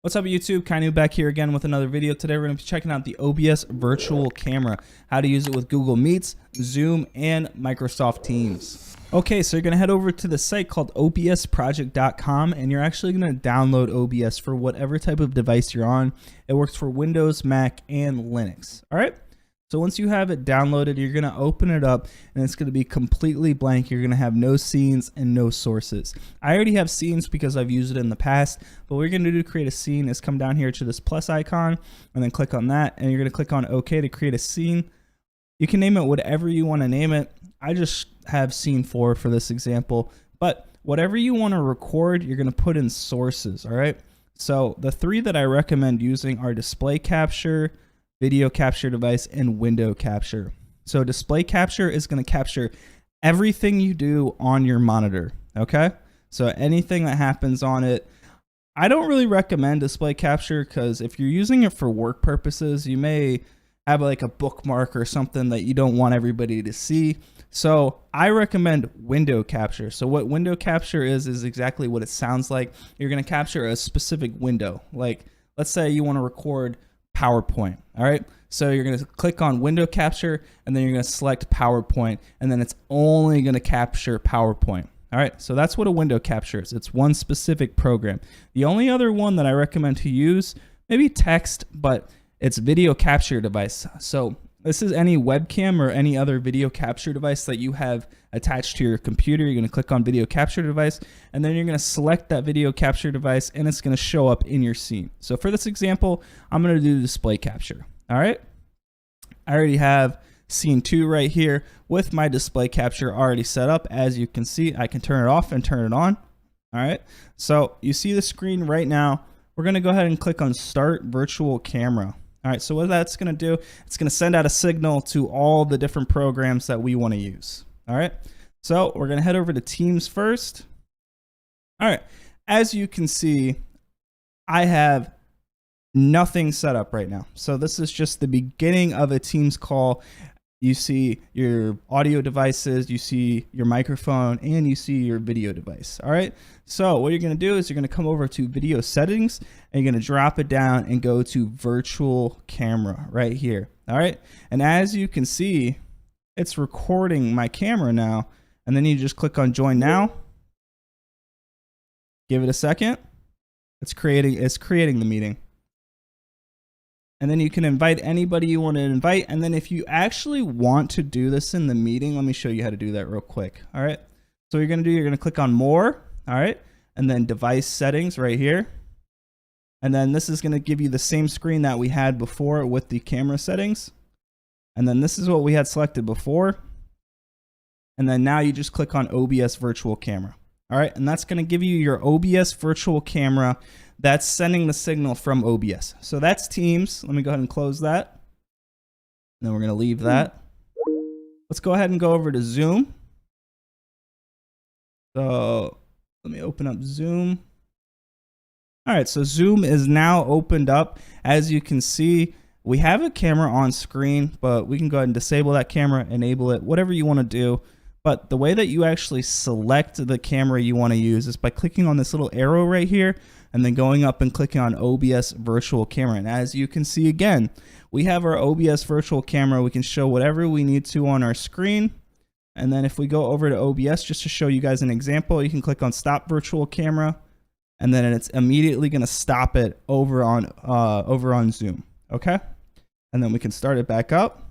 What's up YouTube? Kainu back here again with another video. Today we're going to be checking out the OBS virtual camera, how to use it with Google Meets, Zoom, and Microsoft Teams. Okay, so you're going to head over to the site called obsproject.com and you're actually going to download OBS for whatever type of device you're on. It works for Windows, Mac, and Linux. All right. So once you have it downloaded, you're going to open it up and it's going to be completely blank. You're going to have no scenes and no sources. I already have scenes because I've used it in the past, but what you're going to do to create a scene is come down here to this plus icon and then click on that, and you're going to click on OK to create a scene. You can name it whatever you want to name it. I just have scene 4 for this example, but whatever you want to record, you're going to put in sources. All right. So the 3 that I recommend using are display capture, video capture device, and window capture. So display capture is going to capture everything you do on your monitor. Okay. So anything that happens on it. I don't really recommend display capture because if you're using it for work purposes, you may have like a bookmark or something that you don't want everybody to see. So I recommend window capture. So what window capture is exactly what it sounds like. You're going to capture a specific window. Like let's say you want to record PowerPoint. All right. So you're going to click on window capture and then you're going to select PowerPoint, and then it's only going to capture PowerPoint. All right. So that's what a window capture is. It's one specific program. The only other one that I recommend to use, maybe text, but it's video capture device. So this is any webcam or any other video capture device that you have attached to your computer. You're going to click on video capture device, and then you're going to select that video capture device, and it's going to show up in your scene. So for this example, I'm going to do display capture. All right. I already have scene 2 right here with my display capture already set up. As you can see, I can turn it off and turn it on. All right. So you see the screen right now. We're going to go ahead and click on Start Virtual Camera. All right, so what that's going to do, it's going to send out a signal to all the different programs that we want to use. All right, so we're going to head over to Teams first. All right, as you can see, I have nothing set up right now. So this is just the beginning of a Teams call. You see your audio devices, you see your microphone, and you see your video device. All right. So what you're going to do is you're going to come over to video settings and you're going to drop it down and go to virtual camera right here. All right. And as you can see, it's recording my camera now. And then you just click on join now. Give it a second. It's creating the meeting. And then you can invite anybody you want to invite. And then if you actually want to do this in the meeting, let me show you how to do that real quick. All right. So what you're going to do, you're going to click on more. All right. And then device settings right here. And then this is going to give you the same screen that we had before with the camera settings. And then this is what we had selected before. And then now you just click on OBS virtual camera. All right. And that's going to give you your OBS virtual camera that's sending the signal from OBS. So that's Teams. Let me go ahead and close that. And then we're going to leave that. Let's go ahead and go over to Zoom. So let me open up Zoom. All right. So Zoom is now opened up. As you can see, we have a camera on screen, but we can go ahead and disable that camera, enable it, whatever you want to do. But the way that you actually select the camera you want to use is by clicking on this little arrow right here and then going up and clicking on OBS virtual camera. And as you can see again, we have our OBS virtual camera. We can show whatever we need to on our screen. And then if we go over to OBS, just to show you guys an example, you can click on stop virtual camera, and then it's immediately going to stop it over on Zoom. Okay. And then we can start it back up,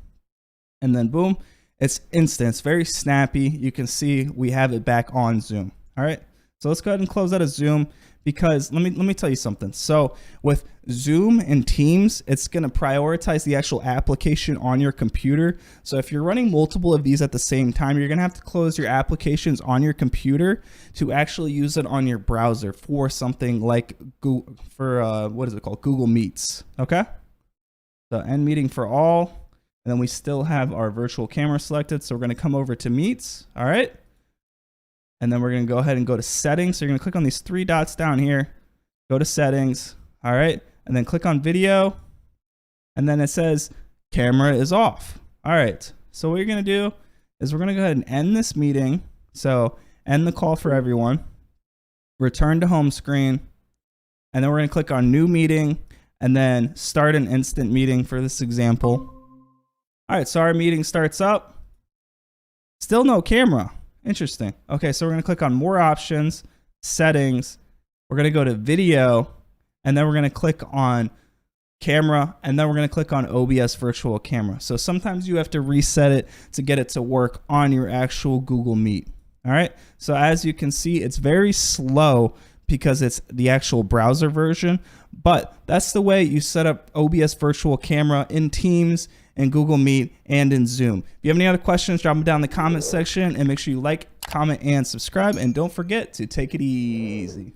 and then boom. It's instant. It's very snappy. You can see we have it back on Zoom. All right. So let's go ahead and close out of Zoom, because let me tell you something. So with Zoom and Teams, it's going to prioritize the actual application on your computer. So if you're running multiple of these at the same time, you're going to have to close your applications on your computer to actually use it on your browser for something like Google, for what is it called? Google Meets. Okay. So end meeting for all. And then we still have our virtual camera selected. So we're going to come over to Meets. All right. And then we're going to go ahead and go to settings. So you're going to click on these 3 dots down here, go to settings. All right. And then click on video. And then it says camera is off. All right. So what you're going to do is we're going to go ahead and end this meeting. So end the call for everyone, return to home screen. and then we're going to click on new meeting and then start an instant meeting for this example. All right, so our meeting starts up. Still no camera. Interesting. Okay, so we're going to click on more options, settings. We're going to go to video, and then we're going to click on camera, and then we're going to click on OBS virtual camera. So sometimes you have to reset it to get it to work on your actual Google Meet. All right, so as you can see, it's very slow because it's the actual browser version, but that's the way you set up OBS virtual camera in Teams, in Google Meet, and in Zoom. If you have any other questions, drop them down in the comment section, and make sure you like, comment, and subscribe, and don't forget to take it easy.